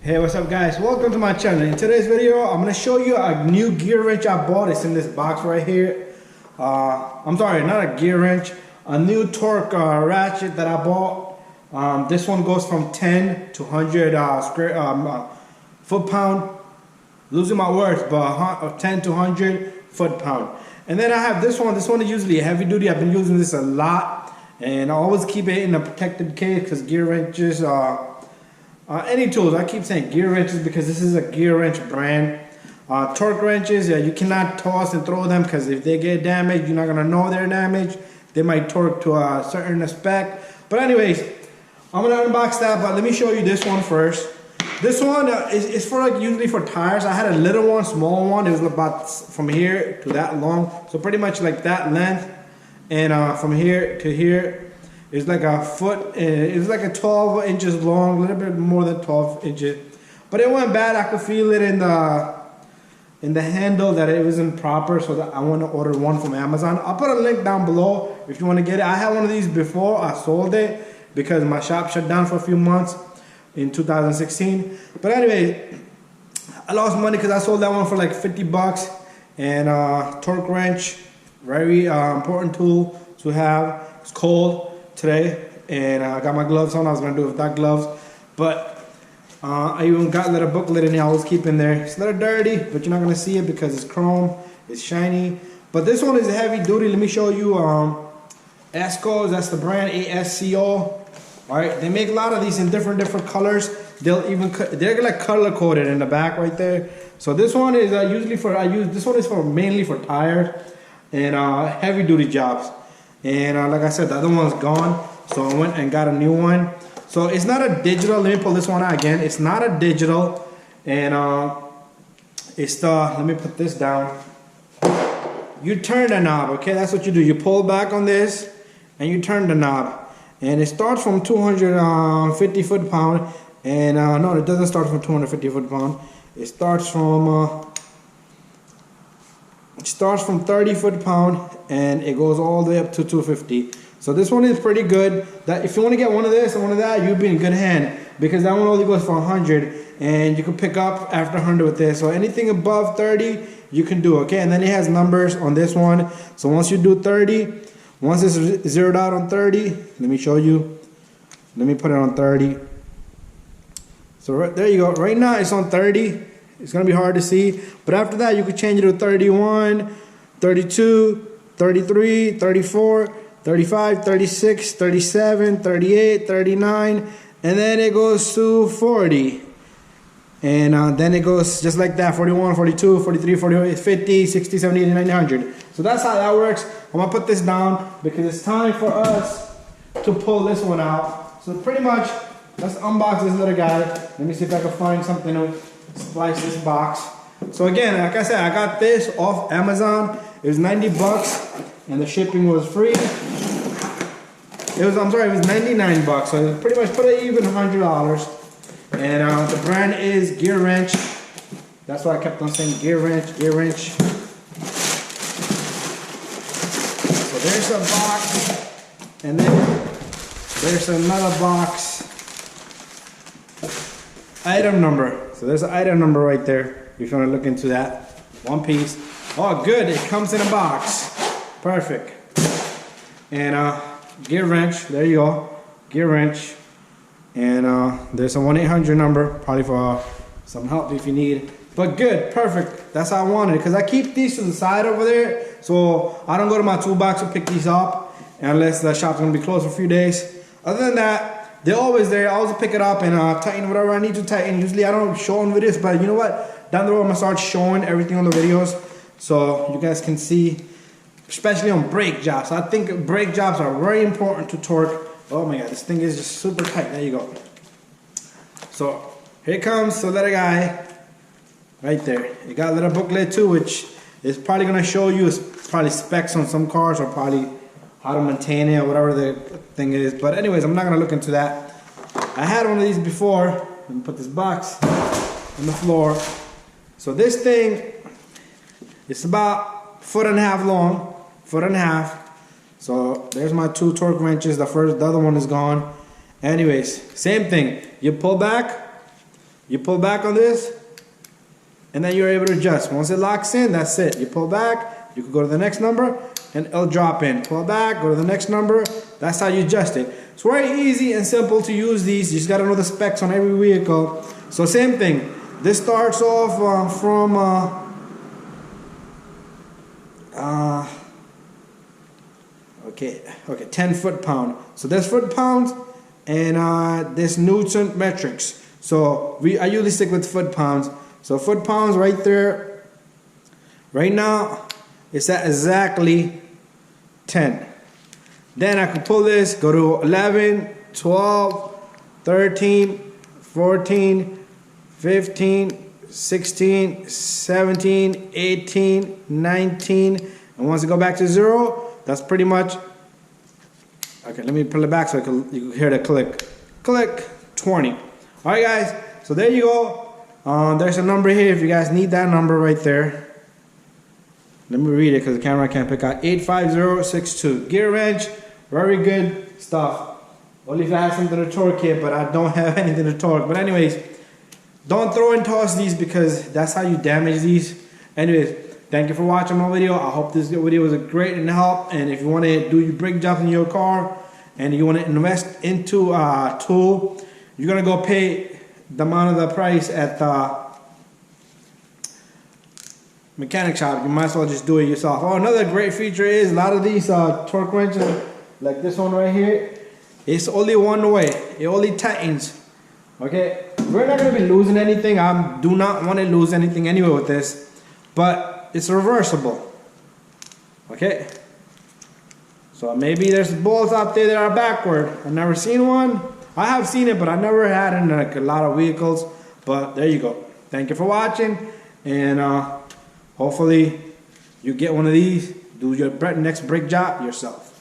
Hey, what's up guys? Welcome to my channel. In today's video, I'm going to show you a new gear wrench I bought. It's in this box right here. I'm sorry, not a gear wrench. A new torque ratchet that I bought. This one goes from 10 to 100 foot-pound. Losing my words, but 10 to 100 foot-pound. And then I have this one. This one is usually heavy duty. I've been using this a lot. And I always keep it in a protected case because gear wrenches any tools, I keep saying gear wrenches because this is a gear wrench brand. Torque wrenches, yeah, you cannot toss and throw them because if they get damaged, you're not going to know they're damaged. They might torque to a certain spec. But anyways, I'm going to unbox that, but let me show you this one first. This one is for like usually for tires. I had a little one, small one. It was about from here to that long. So pretty much like that length. And from here to here. It's like a foot, it's like a 12 inches long, a little bit more than 12 inches. But it went bad. I could feel it in the handle that it wasn't proper, so that I want to order one from Amazon. I'll put a link down below if you want to get it. I had one of these before. I sold it because my shop shut down for a few months in 2016. But anyway, I lost money because I sold that one for like 50 bucks. And torque wrench, very important tool to have. It's cold today, and I got my gloves on. I was gonna do it without gloves, but I even got a little booklet in here. I was keeping there. It's a little dirty, but you're not gonna see it because it's chrome, it's shiny. But this one is heavy duty. Let me show you. Esco's, that's the brand, ASCO. All right, they make a lot of these in different colors. They're like color coded in the back right there. So this one is usually for this one is for mainly for tires and heavy duty jobs. And like I said, the other one's gone, so I went and got a new one. So it's not a digital. Let me pull this one out again. It's not a digital, and it's the. Let me put this down. You turn the knob, okay? That's what you do. You pull back on this, and you turn the knob. And it starts from 250 foot-pound, and no, it doesn't start from 250 foot-pound. It starts from 30 foot-pound and it goes all the way up to 250. So this one is pretty good. That if you want to get one of this and one of that, you'll be in good hand because that one only goes for 100 and you can pick up after 100 with this. So anything above 30 you can do, okay? And then it has numbers on this one. So once you do 30, once it's zeroed out on 30, let me show you. Let me put it on 30. So right there you go. Right now it's on 30. It's going to be hard to see, but after that you could change it to 31, 32, 33, 34, 35, 36, 37, 38, 39, and then it goes to 40. And then it goes just like that, 41, 42, 43, 48, 50, 60, 70, 80, 90, 100. So that's how that works. I'm going to put this down because it's time for us to pull this one out. So pretty much, let's unbox this little guy. Let me see if I can find something to splice this box. So again, like I said, I got this off Amazon. It was 90 bucks and the shipping was free. It was 99 bucks. So it pretty much put it even $100. And the brand is Gear Wrench. That's why I kept on saying Gear Wrench, Gear Wrench. So there's a box, and then there's another box. Item number. So there's an item number right there if you want to look into that. One piece. Oh, good. It comes in a box. Perfect. And gear wrench. There you go. Gear wrench. And there's a 1-800 number, probably for some help if you need. But good. Perfect. That's how I wanted it. Because I keep these to the side over there. So I don't go to my toolbox to pick these up unless the shop's going to be closed for a few days. Other than that, they're always there. I always pick it up and tighten whatever I need to tighten. Usually I don't show on videos, but you know what? Down the road I'm going to start showing everything on the videos so you guys can see, especially on brake jobs. I think brake jobs are very important to torque. Oh my God, this thing is just super tight. There you go. So here comes the little guy right there. You got a little booklet too, which is probably going to show you probably specs on some cars or probably how to maintain it or whatever the thing is. But anyways, I'm not going to look into that. I had one of these before. Let me put this box on the floor. So this thing, it's about 1.5 feet long, 1.5 feet. So there's my 2 torque wrenches. The other one is gone. Anyways, same thing. You pull back, You pull back on this, and then you're able to adjust. Once it locks in, that's it. You pull back, you can go to the next number, and it'll drop in. Pull back, go to the next number. That's how you adjust it. It's very easy and simple to use these. You just gotta know the specs on every vehicle. So same thing. This starts off from okay, 10 foot-pound. So there's foot-pounds and this Newton metrics. So I usually stick with foot-pounds. So foot-pounds right there. Right now, it's at exactly 10. Then I can pull this, go to 11, 12, 13, 14, 15, 16, 17, 18, 19. And once I go back to 0, that's pretty much, okay, let me pull it back so you can hear the click. Click, 20. All right, guys, so there you go. There's a number here if you guys need that number right there. Let me read it because the camera can't pick out. 85062. Gear wrench, very good stuff. Only if I have something to torque it, but I don't have anything to torque. But anyways, don't throw and toss these because that's how you damage these. Anyways, thank you for watching my video. I hope this video was a great help. And if you want to do your brake jobs in your car and you want to invest into a tool, you're going to go pay the amount of the price at the mechanic shop. You might as well just do it yourself. Oh, another great feature is a lot of these torque wrenches, like this one right here, it's only one way. It only tightens. Okay, we're not going to be losing anything. I do not want to lose anything anyway with this, but it's reversible. Okay, so maybe there's bolts out there that are backward. I've never seen one. I have seen it, but I never had it in like a lot of vehicles. But there you go. Thank you for watching, and hopefully you get one of these. Do your next brake job yourself.